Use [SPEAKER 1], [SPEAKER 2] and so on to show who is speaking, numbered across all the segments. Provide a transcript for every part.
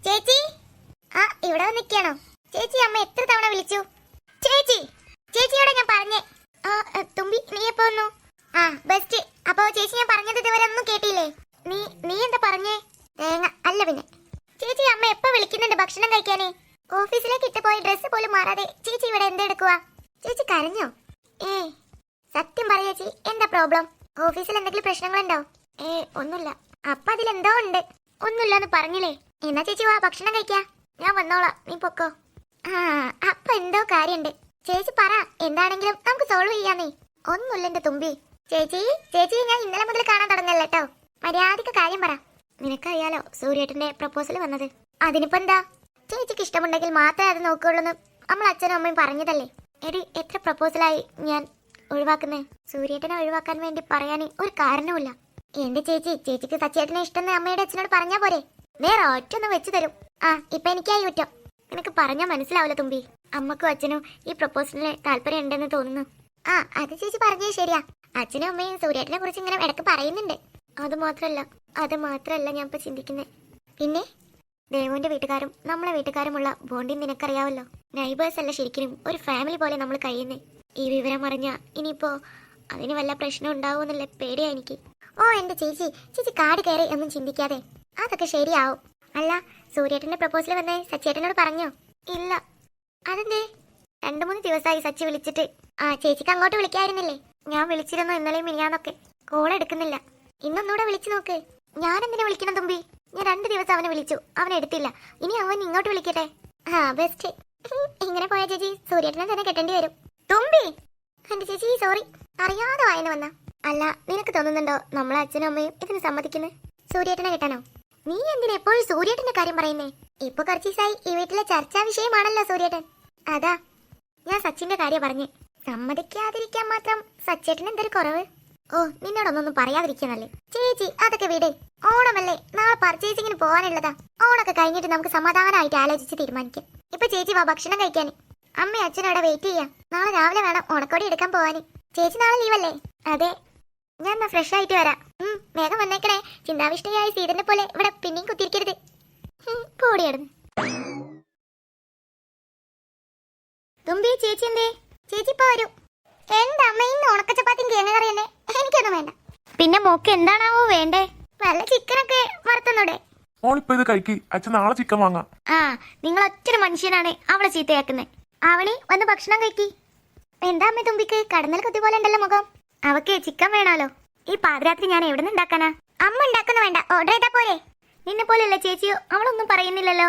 [SPEAKER 1] ചേച്ചി, ആ ഇവിടെ നിൽക്കണോ? ചേച്ചി, അമ്മ എത്ര തവണ വിളിച്ചു? ചേച്ചി, ചേച്ചിയോടെ ഞാൻ പറഞ്ഞേ. ആ തുമ്പി, നീ എപ്പോ വന്നു? ആ ബെസ്റ്റ്. അപ്പൊ ചേച്ചി ഞാൻ പറഞ്ഞത് ഇതുവരെ ഒന്നും കേട്ടില്ലേ? നീ എന്താ പറഞ്ഞേ? തേങ്ങ അല്ല പിന്നെ. ചേച്ചി, അമ്മ എപ്പോ വിളിക്കുന്നുണ്ട് ഭക്ഷണം കഴിക്കാനേ? ഓഫീസിലേക്ക് ഇട്ട് പോയി ഡ്രസ്സ് പോലും മാറാതെ ചേച്ചി ഇവിടെ എന്തെടുക്കുവാ? ചേച്ചി കരഞ്ഞോ? സത്യം പറയാ ചേച്ചി, എന്താ പ്രോബ്ലം? ഓഫീസിൽ എന്തെങ്കിലും പ്രശ്നങ്ങളുണ്ടോ? ഒന്നുമില്ല. അപ്പൊ അതിലെന്തോ ഉണ്ട്. ഒന്നുമില്ലാന്ന് പറഞ്ഞില്ലേ? എന്നാ ചേച്ചി വാ, ഭക്ഷണം കഴിക്കാ. ഞാൻ വന്നോളാം, നീ പൊക്കോ. ആ അപ്പൊ എന്തോ കാര്യണ്ട്. ചേച്ചി പറ, എന്താണെങ്കിലും നമുക്ക് സോൾവ് ചെയ്യാന്നേ. ഒന്നുമില്ല എന്റെ തുമ്പി. ചേച്ചി, ഞാൻ ഇന്നലെ മുതൽ കാണാൻ തുടങ്ങല്ലോ കേട്ടോ. മര്യാദക്ക് കാര്യം പറ. നിനക്കറിയാലോ സൂര്യേട്ടന്റെ പ്രപ്പോസൽ വന്നത്. അതിനിപ്പോ എന്താ? ചേച്ചിക്ക് ഇഷ്ടമുണ്ടെങ്കിൽ മാത്രമേ അത് നോക്കുകയുള്ളൂന്ന് നമ്മൾ അച്ഛനും അമ്മയും പറഞ്ഞതല്ലേ. എടി, എത്ര പ്രപ്പോസലായി ഞാൻ ഒഴിവാക്കുന്നേ? സൂര്യേട്ടനെ ഒഴിവാക്കാൻ വേണ്ടി പറയാൻ ഒരു കാരണവുമില്ല. എന്റെ ചേച്ചിക്ക് സച്ചേട്ടനെ ഇഷ്ടമെന്ന് അമ്മയുടെ അച്ഛനോട് പറഞ്ഞാ പോരെ? വേറെ ഒറ്റൊന്നും വെച്ച് തരും. ആ ഇപ്പൊ എനിക്കായി കുറ്റം. നിനക്ക് പറഞ്ഞാ മനസ്സിലാവില്ല തുമ്പി. അമ്മക്കും അച്ഛനും ഈ പ്രപ്പോസലിന് താല്പര്യം ഉണ്ടെന്ന് തോന്നുന്നു. ആ അത് ചേച്ചി പറഞ്ഞേ ശരിയാ. അച്ഛനും അമ്മയും സൂര്യേട്ടനെ കുറിച്ച് ഇങ്ങനെ ഇടക്ക് പറയുന്നുണ്ട്. അത് മാത്രല്ല ഞാൻ ഇപ്പൊ ചിന്തിക്കുന്നത്. പിന്നെ ദേവുവിന്റെ വീട്ടുകാരും നമ്മളെ വീട്ടുകാരുമുള്ള ബോണ്ടിങ് നിനക്കറിയാവല്ലോ. നൈബേഴ്സ് അല്ല, ശരിക്കും ഒരു ഫാമിലി പോലെ നമ്മൾ കഴിയുന്നേ. ഈ വിവരം അറിഞ്ഞാ ഇനിയിപ്പോ അതിന് വല്ല പ്രശ്നം ഉണ്ടാവുമെന്നുള്ള പേടിയാ എനിക്ക്. ഓ എന്റെ ചേച്ചി കാട് കയറി ഒന്നും ചിന്തിക്കാതെ. അതൊക്കെ ശരിയാവും. അല്ല, സൂര്യേട്ടന്റെ പ്രപ്പോസൽ വന്നേ സച്ചേട്ടനോട് പറഞ്ഞോ? ഇല്ല. അതെന്തേ? 2-3 ദിവസമായി സച്ചി വിളിച്ചിട്ട്. ആ ചേച്ചിക്ക് അങ്ങോട്ട് വിളിക്കായിരുന്നില്ലേ? ഞാൻ വിളിച്ചിരുന്നു ഇന്നലെയും മിനിയാന്നൊക്കെ. കോൾ എടുക്കുന്നില്ല. ഇന്നൊന്നൂടെ വിളിച്ചു നോക്ക്. ഞാൻ എന്തിനാ വിളിക്കണം തുമ്പി? ഞാൻ 2 ദിവസം അവനെ വിളിച്ചു, അവൻ എടുത്തില്ല. ഇനി അവൻ ഇങ്ങോട്ട് വിളിക്കട്ടെ. ആ ബെസ്റ്റ്. ഇങ്ങനെ പോയ ചേച്ചി സൂര്യേട്ടനെ തന്നെ കെട്ടേണ്ടി വരും. തുമ്പി, എന്റെ ചേച്ചി സോറി, അറിയാതെ വായന വന്ന. അല്ല, നിനക്ക് തോന്നുന്നുണ്ടോ നമ്മളെ അച്ഛനും അമ്മയും ഇതിന് സമ്മതിക്കുന്നത്? സൂര്യേട്ടനെ കെട്ടാനോ? നീ എന്തിനാ എപ്പോഴും സൂര്യേട്ടന്റെ കാര്യം പറയുന്നേ? ഇപ്പൊ കുറച്ച് ദിവസമായി ഈ വീട്ടിലെ ചർച്ചാ വിഷയമാണല്ലോ സൂര്യേട്ടൻ. അതാ ഞാൻ സച്ചിന്റെ കാര്യം പറഞ്ഞേ. സമ്മതിക്കാതിരിക്കാൻ മാത്രം സച്ചേട്ടന് എന്തൊരു കുറവ്? ഓ നിന്നോടൊന്നൊന്നും പറയാതിരിക്കാനല്ലേ ചേച്ചി. അതൊക്കെ വീട്. ഓണമല്ലേ, നാളെ പർച്ചേസിങ്ങിന് പോകാനുള്ളതാ. ഓണൊക്കെ കഴിഞ്ഞിട്ട് നമുക്ക് സമാധാനമായിട്ട് ആലോചിച്ച് തീരുമാനിക്കാം. ഇപ്പൊ ചേച്ചി വാ ഭക്ഷണം കഴിക്കാന്. അമ്മയും അച്ഛനും അവിടെ വെയിറ്റ് ചെയ്യാം. നാളെ രാവിലെ വേണം ഓണക്കോടി എടുക്കാൻ പോവാന്. ചേച്ചി നാളെ ലീവല്ലേ? അതെ. ഞാൻ എന്നാ ഫ്രഷ് ആയിട്ട് വരാം. വേഗം വന്നേക്കണേ. ചിന്താവിഷ്ടയായ സീതനെ പോലെ ഇവിടെ പിന്നെയും കുത്തിരിക്കരുത്. പോടിയാടുന്നു. തുമ്പി, ചേച്ചി എന്തേ? ചേച്ചി ഇപ്പൊ വരും. എന്റെ അമ്മ ഇന്ന് ഉണക്കച്ചപ്പാത്തിയും കിഴങ്ങ് കറി തന്നെ. എനിക്കൊന്നും വേണ്ട. പിന്നെ മോക്ക് എന്താണാവോ വേണ്ടേ? വല്ല ചിക്കനൊക്കെ വറുത്തന്നൂടെ?
[SPEAKER 2] ഓളിപ്പോ ഇത് കഴിക്കി, അച്ഛൻ നാളെ ചിക്കൻ വാങ്ങാം.
[SPEAKER 1] ആ നിങ്ങൾ ഒറ്റൊരു മനുഷ്യനാണ് അവളെ ചീത്തയാക്കുന്നത്. അവണി വന്ന് ഭക്ഷണം കഴിക്കി. എന്താ അമ്മ തുമ്പിക്ക് കടന്നൽ കുത്തി പോലെ ഉണ്ടല്ലോ മുഖം? അവക്ക് ചിക്കൻ വേണമല്ലോ. ഈ പാതിരാത്രി ഞാൻ എവിടെ നിന്ന് ഉണ്ടാക്കാനാ? അമ്മ ഉണ്ടാക്കുന്ന വേണ്ട, ഓർഡർ ചെയ്താ പോരെ? നിന്നെ പോലെയല്ല ചേച്ചിയോ, അവളൊന്നും പറയുന്നില്ലല്ലോ.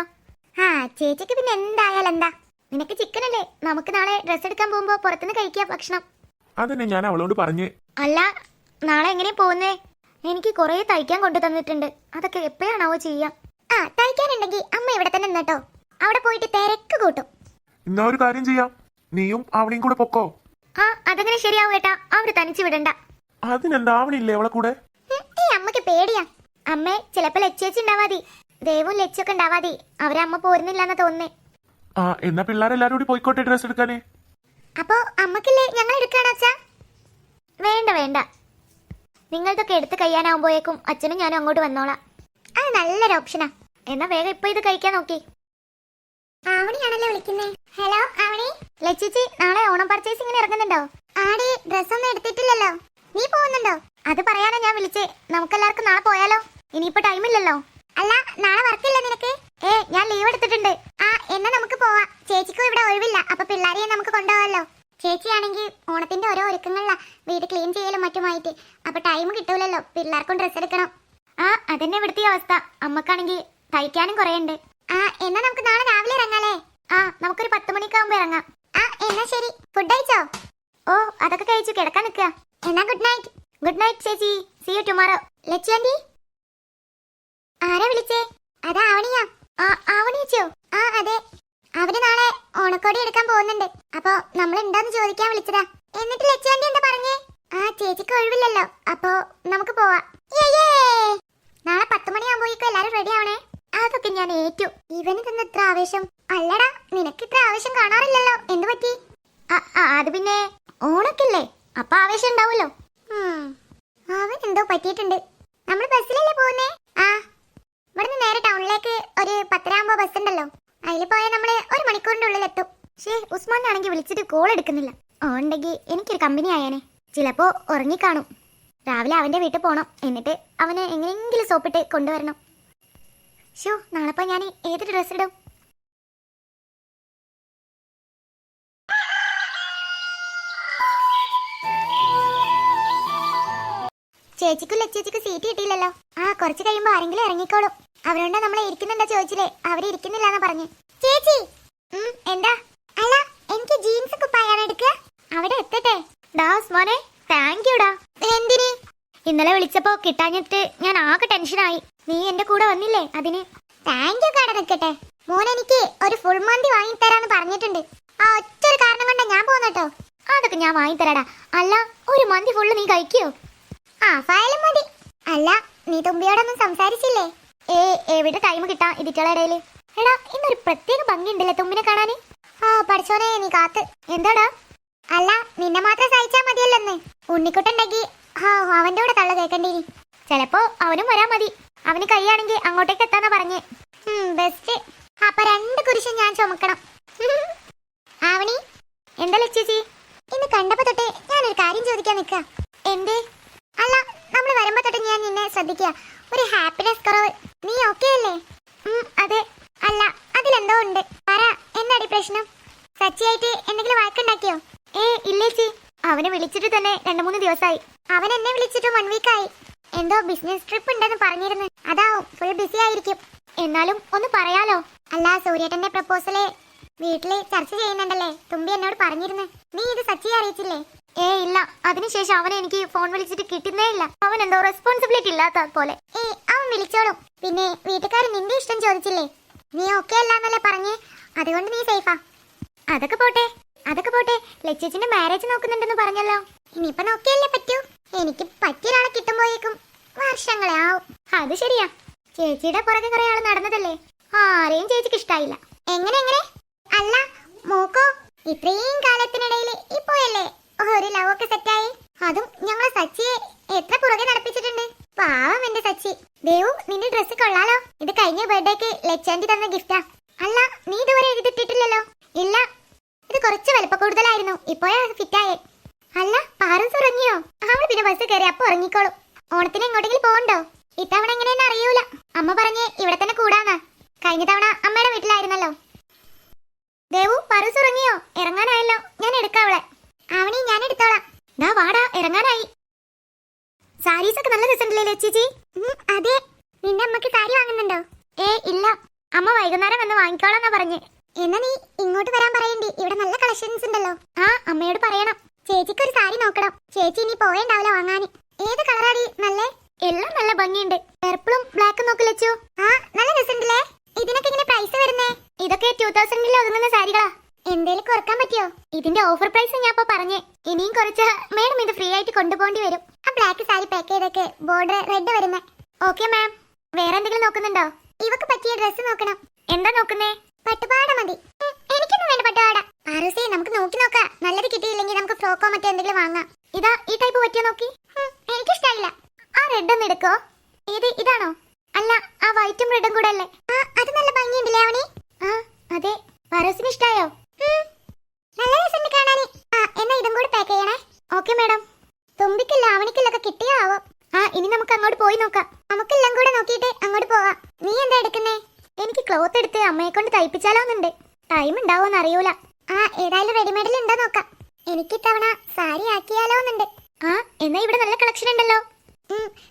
[SPEAKER 1] ആ ചേച്ചിക്ക് പിന്നെ എന്തായാലും എന്താ? നിനക്ക് ചിക്കൻ അല്ലേ? നമുക്ക് നാളെ ഡ്രസ് എടുക്കാൻ പോകുമ്പോ പുറത്തുനിന്ന് കഴിക്കാം ഭക്ഷണം.
[SPEAKER 2] അതന്നെ ഞാൻ അവളോട് പറഞ്ഞേ.
[SPEAKER 1] അല്ല, നാളെ എങ്ങനെ പോകുന്നേ? എനിക്ക് കുറെ തയ്ക്കാൻ കൊണ്ടു തന്നിട്ടുണ്ട്. അതൊക്കെ എപ്പോഴാണാവോ ചെയ്യാം? ആ തയ്ക്കാനുണ്ടെങ്കിൽ അമ്മ ഇവിടെ തന്നെ നിന്നട്ടോ. അവിടെ പോയിട്ട് തിരക്ക് കൂട്ടും.
[SPEAKER 2] ഇന്നാ ഒരു കാര്യം ചെയ്യാം, നീയും അവളെയും കൂടെ പൊക്കോ.
[SPEAKER 1] ആ അതങ്ങനെ ശരിയാവും ഏട്ടാ, അവര് തനിച്ച് വിടണ്ട.
[SPEAKER 2] അതിനെന്താ, അവളില്ലേ അവളെ കൂടെ?
[SPEAKER 1] ഈ അമ്മക്ക് പേടിയാ. അമ്മേ ചിലപ്പോ ലച്ചേച്ചി ഉണ്ടാവാതി, ദേവും ലച്ചൊക്കെ ഉണ്ടാവാതി. അവരെ അമ്മ പോരുന്നില്ലാന്ന് തോന്നുന്നേ.
[SPEAKER 2] ആ എന്നാ പിള്ളേരെല്ലാരും കൂടി പോയിക്കോട്ടെ ഡ്രസ് എടുക്കാനേ.
[SPEAKER 1] അപ്പൊ അമ്മക്കില്ലേ ഞങ്ങൾ എടുക്കാണോ അച്ഛാ? വേണ്ട, നിങ്ങളതൊക്കെ എടുത്ത് കഴിയാനാവുമ്പോഴേക്കും അച്ഛനും ഞാനും അങ്ങോട്ട് വന്നോളാം. അത് നല്ലൊരു ഓപ്ഷനാ. എന്നാ വേഗം ഇപ്പൊ ഇത് കഴിക്കാൻ നോക്കി. ആവണിയാണല്ലോ വിളിക്കുന്നേ. ഹലോ ആവണി. ലച്ചേച്ചി നാളെ ഓണം പർച്ചേസിങ്ങിന് ഇറങ്ങുന്നുണ്ടോ? ആടി, ഡ്രസ് ഒന്നും എടുത്തിട്ടില്ലല്ലോ. നീ പോകുന്നുണ്ടോ? അത് പറയാനാ ഞാൻ വിളിച്ചേ. നമുക്കെല്ലാവർക്കും നാളെ പോയാലോ? ഇനിയിപ്പോ ടൈമില്ലല്ലോ. അല്ല, നാളെ വർക്കില്ല നിനക്ക്? ഞാൻ ലീവ് എടുത്തിട്ടുണ്ട്. ആ എന്നാ നമുക്ക് പോവാം. ചേച്ചിക്കും ഇവിടെ ഒഴിവില്ല, അപ്പൊ പിള്ളേരെ നമുക്ക് കൊണ്ടുപോകാമല്ലോ. ചേച്ചിയാണെങ്കിൽ ഓണത്തിന്റെ ഓരോ ഒരുക്കങ്ങളിലാ, വീട് ക്ലീൻ ചെയ്യലും മറ്റുമായിട്ട്. അപ്പൊ ടൈം കിട്ടൂലല്ലോ, പിള്ളേർക്കും ഡ്രസ് എടുക്കണം. ആ അതന്നെ ഇവിടുത്തെ അവസ്ഥ. അമ്മക്കാണെങ്കിൽ തയ്ക്കാനും കുറേ ഉണ്ട്. ആ എന്നാ നമുക്ക് നാളെ രാവിലെ ഇറങ്ങാലേ? ആ നമുക്കൊരു 10 മണിക്കാവുമ്പോ ഇറങ്ങാം. ആ എന്നാ ശരി. ഫുഡ് കഴിച്ചോ? ഓ അതൊക്കെ കഴിച്ചു കിടക്കാൻ നിൽക്കുക. എന്നാ ഗുഡ് നൈറ്റ്. ഗുഡ് നൈറ്റ് ചേച്ചി. See you tomorrow. Lachu aunty. ആരാ വിളിച്ചേ? അതാ ആവണിയാ. ആ ആവണിച്ചോ? ആ അതെ. അവര് നാളെ ഓണക്കോടി എടുക്കാൻ പോകുന്നുണ്ട്. അപ്പൊ നമ്മൾ എന്താന്ന് ചോദിക്കാൻ വിളിച്ചതാ. എന്നിട്ട് ലച്ചു ആന്റി എന്താ പറഞ്ഞേ? ആ ചേച്ചിക്ക് ഒഴിവില്ലല്ലോ, അപ്പൊ നമുക്ക് പോവാം. നാളെ 10 മണിയാകുമ്പോഴേക്കും എല്ലാരും റെഡി ആവണേ. അതൊക്കെ ഞാൻ ഏറ്റു. ഇവന് തന്നെ ഇത്ര ആവേശം. അല്ലടാ, നിനക്ക് ഇത്ര ആവേശം കാണാറില്ലല്ലോ, എന്ത് പറ്റി? അത് പിന്നെ ഓണക്കില്ലേ, അപ്പൊ ആവേശം ഉണ്ടാവുമല്ലോ. അവൻ എന്തോ പറ്റിയിട്ടുണ്ട്. നമ്മൾ ബസ്സിലല്ലേ പോകുന്നേ? ആ ഇവിടുന്ന് നേരെ ടൗണിലേക്ക് ഒരു 10:30 ബസ് ഉണ്ടല്ലോ, അതിൽ പോയാൽ നമ്മള് 1 മണിക്കൂറിന്റെ ഉള്ളിൽ എത്തും. പക്ഷേ ഉസ്മാനാണെങ്കിൽ വിളിച്ചിട്ട് കോൾ എടുക്കുന്നില്ല. ഉണ്ടെങ്കിൽ എനിക്കൊരു കമ്പനി ആയാനെ. ചിലപ്പോ ഉറങ്ങിക്കാണും. രാവിലെ അവന്റെ വീട്ടിൽ പോണം, എന്നിട്ട് അവനെ എങ്ങനെയെങ്കിലും സോപ്പിട്ട് കൊണ്ടുവരണം. ഷോ, നാളെപ്പോ ഞാൻ ഏത് ഡ്രസ് ഇടും? ചേച്ചിക്കും ലച്ചേച്ചിക്കും സീറ്റ് കിട്ടിയില്ലല്ലോ. കുറച്ച് കഴിയുമ്പോ ആരെങ്കിലും ഇറങ്ങിക്കോളും. അവരോട് നമ്മളെ ഇരിക്കുന്നുണ്ടോ ചോദിച്ചില്ലേ, അവര് ഇരിക്കുന്നില്ലാന്ന് പറഞ്ഞു. ചേച്ചി എന്താ? അല്ല, എനിക്ക് ജീൻസ് കുപ്പായാണ് എടുക്കുക. അവിടെ എത്തട്ടെ? ഡാസ് മോനെ, താങ്ക് യു ഡാ. എന്തിന്? ഇന്നലെ വിളിച്ചപ്പോ കിട്ടാഞ്ഞിട്ട് ഞാൻ ആകെ ടെൻഷനായി. നീ എന്റെ കൂടെ വന്നില്ലേ, അതിന്. താങ്ക് യു കാടെ നിൽക്കട്ടെ. മോൻ എനിക്ക് ഒരു ഫുൾ മന്തി വാങ്ങിത്തരാന്ന് പറഞ്ഞിട്ടുണ്ട്. ആ ഒറ്റൊരു കാരണം കൊണ്ടാ ഞാൻ പോന്നട്ടോ. അതൊക്കെ ഞാൻ വാങ്ങിത്തരാടാ. അല്ല, ഒരു മന്തി ഫുള്ള് നീ കഴിക്കോ? ഫയലും മതി. അല്ല, നീ തുമ്പിയോടൊന്നും സംസാരിച്ചില്ലേ? എവിടെ ടൈം കിട്ടാ ഇതിറ്റുള്ള ഇടയില്? എടാ, ഇന്നൊരു പ്രത്യേക ഭംഗിയുണ്ടല്ലേ തുമ്പിനെ കാണാന്. പഠിച്ചോനെ, നീ കാത്ത്. എന്താടാ? അല്ല, നിന്നെ മാത്രം സഹിച്ചാ മതിയല്ലെന്ന്. ഉണ്ണിക്കുട്ടുണ്ടെങ്കി അവന്റെ കൂടെ തള്ള കേക്കണ്ടേനി. ചിലപ്പോ അവനും വരാൻ മതി. അവന് കൈയാണെങ്കിൽ അങ്ങോട്ടേക്ക് എത്താന്നാ പറഞ്ഞേ. ബെസ്റ്റ്. അപ്പൊ 2 കുരിശും ഞാൻ ചുമക്കണം. ആവണി, എന്താ ലച്ചേച്ചി? ഇന്ന് കണ്ടപ്പോ തൊട്ട് ഞാനൊരു കാര്യം ചോദിക്കാൻ നിക്ക. എന്തേ? അല്ല, നമ്മൾ വരുമ്പോ തൊട്ട് ഞാൻ നിന്നെ ശ്രദ്ധിക്കുക. ഒരു ഹാപ്പിനെസ് കുറവ്. നീ ഓക്കെ അല്ലേ? അതെ. അല്ല, അതിലെന്തോ ഉണ്ട്. പറ, എന്താടി പ്രശ്നം? സച്ചിയായിട്ട് എന്തെങ്കിലും വഴക്കുണ്ടാക്കിയോ? ഇല്ലേച്ചി, അവനെ വിളിച്ചിട്ട് തന്നെ 2-3 ദിവസമായി. അവൻ എന്നെ വിളിച്ചിട്ട് 1 വീക്കായി. എന്തോ ബിസിനസ് ട്രിപ്പ് ഉണ്ടെന്ന് പറഞ്ഞിരുന്നു. അതാവും, ഫുൾ ബിസി ആയിരിക്കും. എന്നാലും ഒന്ന് പറയാലോ. അല്ല, സൂര്യേട്ടന്റെ പ്രപ്പോസല് വീട്ടില് ചർച്ച ചെയ്യുന്നുണ്ടല്ലേ, തുമ്പി എന്നോട് പറഞ്ഞിരുന്നു. നീ ഇത് സച്ചിയെ അറിയിച്ചില്ലേ? ഇല്ല. അതിനുശേഷം അവനെ എനിക്ക് ഫോൺ വിളിച്ചിട്ട് കിട്ടുന്നേ ഇല്ല. അവൻ എന്തോ റെസ്പോൺസിബിലിറ്റി ഇല്ലാത്ത പോലെ. അവൻ വിളിച്ചോളും. പിന്നെ വീട്ടുകാർ നിന്റെ ഇഷ്ടം ചോദിച്ചില്ലേ? നീ ഓക്കെ അല്ലാന്നല്ലേ പറഞ്ഞേ, അതുകൊണ്ട് നീ സേഫാ. അതൊക്കെ പോട്ടെ. ലച്ചേച്ചിന്റെ മാരേജ് നോക്കുന്നുണ്ടെന്ന് പറഞ്ഞല്ലോ. ഇനിയിപ്പൊ നോക്കിയല്ലേ പറ്റൂ. എനിക്ക് പറ്റിയ ഒരാളെ കിട്ടുമ്പോഴേക്കും വർഷങ്ങളെ ആവും. അത് ശരിയാ. ചേച്ചിയുടെ പുറകെ കുറെ ആള് നടന്നതല്ലേ, ആരെയും ചേച്ചിക്ക് ഇഷ്ടായില്ല. എങ്ങനെ? അല്ല മോക്കോ, ഇത്രയും കാലത്തിനിടയിൽ ഇപ്പോഴല്ലേ ഒരു ലവ് ഒക്കെ സെറ്റായി. അതും ഞങ്ങളെ സച്ചിയെ എത്ര പുറകെ നടപ്പിച്ചിട്ടുണ്ട്. പാവം എന്റെ സച്ചി. ദേവു, നിന്റെ ഡ്രസ്സ് കൊള്ളാലോ. ഇത് കഴിഞ്ഞ ബർത്ത്ഡേക്ക് ലച്ചാൻറ്റി തന്ന ഗിഫ്റ്റാ. അല്ല, നീ ഇതുവരെ ഇതിട്ടിട്ടില്ലല്ലോ. ഇല്ല, ഇത് കുറച്ച് വലുപ്പ കൂടുതലായിരുന്നു. ഇപ്പോഴാ ഫിറ്റായേ. അല്ല, പാറൂസ് ഉറങ്ങിയോ? അവള് പിന്നെ ബസ് കയറി അപ്പൊ ഉറങ്ങിക്കോളും. ഓണത്തിന് എങ്ങോട്ടെങ്കിലും പോകണ്ടോ? ഇത്തവണ എങ്ങനെയെന്ന് അറിയൂല. അമ്മ പറഞ്ഞേ ഇവിടെ തന്നെ കൂടാന്നാ. കഴിഞ്ഞ തവണ അമ്മയുടെ വീട്ടിലായിരുന്നല്ലോ. ദേവു, പാറൂസ് ഉറങ്ങിയോ? ഇറങ്ങാനായല്ലോ, ഞാൻ എടുക്കാം അവളെ. അവണി, ഞാൻ എടുത്തോളാം. ദാ വാടാ, ഇറങ്ങാനായി. സാരീസ് ഒക്കെ നല്ല രസമുണ്ടല്ലേ ചേച്ചി? അതെ. നിന്റെ അമ്മക്ക് സാരി വാങ്ങുന്നുണ്ടോ? ഇല്ല, അമ്മ വൈകുന്നേരം വന്ന് വാങ്ങിക്കോളാന്നാ പറഞ്ഞേ. എന്നാ നീ ഇങ്ങോട്ട് വരാൻ പറയണ്ടി, ഇവിടെ നല്ല കളക്ഷൻസ് ഉണ്ടല്ലോ. അമ്മയോട് പറയണം. ചേച്ചിക്ക് ഒരു സാരി നോക്കണം. ചേച്ചി ഇനി പോയേണ്ടാവില്ല വാങ്ങാന്. ഏത് കളറാടി നല്ലേ? എല്ലാം നല്ല ഭംഗിയുണ്ട്. പർപ്പിളും ബ്ലാക്കും നോക്ക് ലച്ചു. നല്ല രസമുണ്ടല്ലേ? ഇതിനൊക്കെ ഇങ്ങനെ പ്രൈസ് വരുന്നേ? ഇതൊക്കെ 2000 ഒതുങ്ങുന്ന സാരികളാ. എന്തേലും കുറക്കാൻ പറ്റിയോ? ഇതിന്റെ ഓഫർ പ്രൈസ് ഞാൻ ഇപ്പൊ പറഞ്ഞേ. ഇനിയും കുറച്ച് മേഡം ഇത് ഫ്രീ ആയിട്ട് കൊണ്ടുപോകേണ്ടി വരും. ആ ബ്ലാക്ക് സാരി പാക്ക് ചെയ്തൊക്കെ ബോർഡർ റെഡ് വരുന്നേ. Okay ma'am. വേറെ എന്തെങ്കിലും നോക്കുന്നുണ്ടോ? ഇവക്ക് പറ്റിയ ഡ്രസ്സ് നോക്കണം. എന്താ നോക്കുന്നേ? പട്ടുപാട മതി. എനിക്കൊന്നും വേണ്ട പട്ടുപാട. പാറൂസേ, നമുക്ക് നോക്കി നോക്കാം. നല്ലത് കിട്ടിയില്ലെങ്കിൽ നമുക്ക് ഫ്രോക്കോ മറ്റോ എന്തെങ്കിലും വാങ്ങാം. ഇതാ, ഈ ടൈപ്പ് പറ്റിയോ നോക്കി? എനിക്കിഷ്ടായില്ല. ആ റെഡ് ഒന്ന് എടുക്കോ? ഏത്, ഇതാണോ? അല്ല, ആ വൈറ്റും റെഡും കൂടെ അല്ലേ? അത് നല്ല ഭംഗിയുണ്ടല്ലേ അവനി? അതെ. പാറൂസിന് ഇഷ്ടായോ? നല്ല രസമുണ്ട് കാണാന്. എന്നാ ഇതും കൂടി പാക്ക് ചെയ്യണേ. Okay madam. തുമ്പിക്കില്ല അവനിക്കില്ലൊക്കെ കിട്ടിയോ ആവോ? ഇനി നമുക്ക് അങ്ങോട്ട് പോയി നോക്കാം. നമുക്കെല്ലാം കൂടെ നോക്കിയിട്ട് അങ്ങോട്ട് പോവാം. നീ എന്താ എടുക്കുന്നേ? എനിക്ക് ക്ലോത്ത് എടുത്ത് അമ്മയെ കൊണ്ട് തയ്പ്പിച്ചാലോന്നുണ്ട്. ടൈം ഉണ്ടാവോന്ന് അറിയൂല. ഏതായാലും റെഡിമെയ്ഡിൽ ഉണ്ടോ നോക്കാം. എനിക്ക് ഇത്തവണ സാരി ആക്കിയാലോന്നുണ്ട്. എന്നാ ഇവിടെ നല്ല കളക്ഷൻ ഉണ്ടല്ലോ.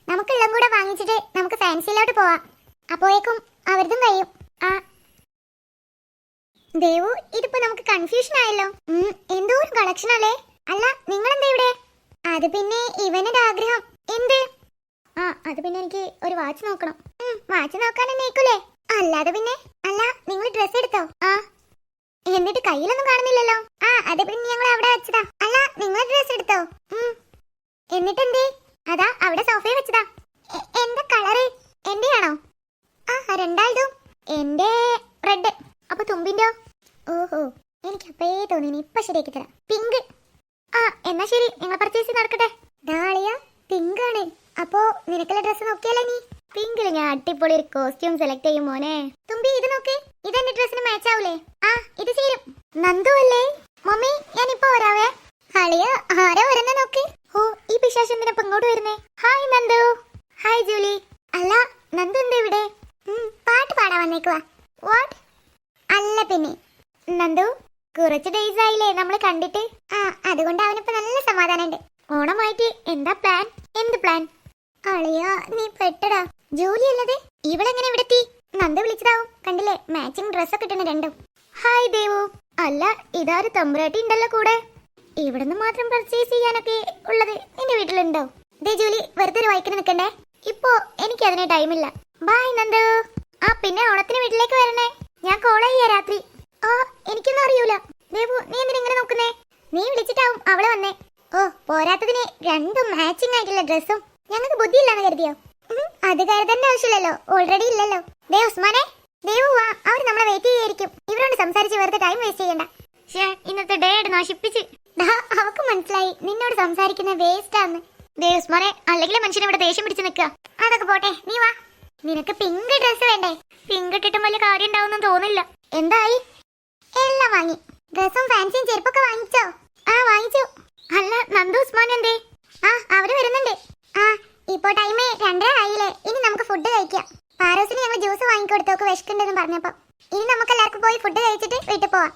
[SPEAKER 1] നമുക്കെല്ലാം കൂടെ വാങ്ങിച്ചിട്ട് നമുക്ക് ഫാൻസിയിലോട്ട് പോവാം. അപ്പോഴേക്കും അവരതും കഴിയും. ദേവു, ഇതിപ്പോ നമുക്ക് കൺഫ്യൂഷൻ ആയല്ലോ. എന്തോരം കളക്ഷൻ അല്ലേ? അല്ല, നിങ്ങളെന്താ ഇവിടെ? അത് പിന്നെ ഇവനൊരു ആഗ്രഹം. എന്ത്? അത് പിന്നെ എനിക്ക് ഒരു വാച്ച് നോക്കണം. വാച്ച് നോക്കാൻ എന്നേക്കൂലേ? അല്ലാതെ പിന്നെ. അല്ല, നിങ്ങൾ ഡ്രസ് എടുത്തോ? എന്നിട്ട് കയ്യിലൊന്നും കാണുന്നില്ലല്ലോ. അത് പിന്നെ ഞങ്ങൾ അവിടെ വെച്ചതാ. അല്ല, നിങ്ങൾ ഡ്രസ് എടുത്തോ? എന്നിട്ടെന്തേ? അതാ അവിടെ സോഫയിൽ വെച്ചതാ. എന്താ കളറ്? എന്റെ ആണോ? രണ്ടാളും എന്റെ റെഡ്. അപ്പൊ തുമ്പിന്റെ? ഓഹോ, എനിക്ക് അപ്പേ തോന്നി. ഇപ്പൊ ശരിയാക്കി തരാം. പിങ്ക്. എന്നാ ശരി, നിങ്ങൾ പർച്ചേസ് നടക്കട്ടെ. പിങ്ക് ആണ്. അപ്പോ നിനക്കുള്ള ഡ്രസ് നോക്കിയാലോ നീ? പിങ്കില് ഞാൻ അടിപൊളി ഒരു കോസ്റ്റ്യൂം സെലക്ട് ചെയ്യും മോനെ. തുമ്പി ഇത് നോക്ക്, ഇതെന്റെ ഡ്രസ്സിന് മാച്ച് ആവൂലേ? ആ ഇത് ചേരും. നന്ദു അല്ലേ? മമ്മി ഞാനിപ്പോ വരാവേ. അളിയ ആരാ വരുന്നേ നോക്ക്. ഓ ഈ പിശാച് എന്തിനാ ഇപ്പൊ ഇങ്ങോട്ട് വരുന്നേ? ഹായ് നന്ദു. Hi Julie. അല്ല നന്ദു എന്താ ഇവിടെ? പാട്ട് പാടാൻ വന്നേക്കുവാ. വാട്ട്? അല്ല പിന്നെ നന്ദു കുറച്ച് ഡേയ്സ് ആയില്ലേ നമ്മൾ കണ്ടിട്ട്. ആ അതുകൊണ്ട് അവനിപ്പോ നല്ല സമാധാനമുണ്ട്. ഓണമായിട്ട് എന്താ പ്ലാൻ? എന്ത് പ്ലാൻ? അളിയാ നീ പെട്ടടാ. ജോലി അല്ലത് ഇവളെങ്ങനെ ഇവിടെ എത്തി? നന്ദു വിളിച്ചതാവും, കണ്ടില്ലേ മാച്ചിങ് ഡ്രസ്സൊക്കെ ഇട്ടണ രണ്ടും. ഹായ് ദേവു. അല്ല ഇതാര് തമ്പുരാട്ടി ഉണ്ടല്ലോ കൂടെ. ഇവിടുന്ന് മാത്രം പർച്ചേസ് ചെയ്യാനൊക്കെ ഉള്ളത് നിന്റെ വീട്ടിലുണ്ടോ? ദേ ജോലി വെറുതെ ഒരു വായിക്കാൻ നിൽക്കണ്ടേ. ഇപ്പോ എനിക്ക് അതിന് ടൈമില്ല. ബൈ നന്ദു. ആ പിന്നെ ഓണത്തിന് വീട്ടിലേക്ക് വരണേ. ഞാൻ കോൾ ചെയ്യാ രാത്രി. ആ എനിക്കൊന്നും അറിയൂല. ദേവു നീ എന്തിനാ ഇങ്ങനെ നോക്കുന്നേ? നീ വിളിച്ചിട്ടാവും അവളെ വന്നേ. ഓ പോരാത്തതിന് രണ്ടും മാച്ചിങ് ആയിട്ടുള്ള ഡ്രസ്സും. ഞങ്ങൾക്ക് ബുദ്ധിയില്ലാന്ന് കരുതിയോ? അത് കരുതേണ്ട ആവശ്യമില്ലല്ലോ, ഓൾറെഡി ഇല്ലല്ലോ. ദേ ഉസ്മാനെ, ദേവു വാ, അവർ നമ്മളെ വെയിറ്റ് ചെയ്യായിരിക്കും. ഇവരോട് സംസാരിച്ച് വെറുതെ ടൈം വേസ്റ്റ് ചെയ്യണ്ട. ഇന്നത്തെ ഡേ നശിപ്പിച്ച്. അവക്ക് മനസ്സിലായി നിന്നോട് സംസാരിക്കുന്ന വേസ്റ്റ് ആന്ന്. ദേ ഉസ്മാനെ, അല്ലെങ്കിൽ മനുഷ്യനെ ഇവിടെ ദേഷ്യം പിടിച്ച് നിൽക്കുക. അതൊക്കെ പോട്ടെ, നീ വാ. നിനക്ക് പിങ്ക് ഡ്രസ് വേണ്ടേ? പിങ്ക് ഇട്ടിട്ടും വലിയ കാര്യം ഉണ്ടാവുമെന്ന് തോന്നില്ല. എന്തായി? എല്ലാം വാങ്ങി. ഡ്രസ്സും ഫാൻസിയും ചെരുപ്പൊക്കെ വാങ്ങിച്ചോ? ആ വാങ്ങിച്ചു. അല്ല നന്ദു ഉസ്മാൻ എന്തേ? ആ അവര് വരുന്നുണ്ട്. ആ ഇപ്പോ ടൈം 2:30 ആയില്ലേ? ഇനി നമുക്ക് ഫുഡ് കഴിക്കാം. പാരോസിന് ഞങ്ങൾ ജ്യൂസ് വാങ്ങിക്കൊടുത്തോക്ക് വിശക്കുണ്ടെന്ന് പറഞ്ഞപ്പോ. ഇനി നമുക്ക് എല്ലാവർക്കും പോയി ഫുഡ് കഴിച്ചിട്ട് വീട്ടിൽ പോവാം.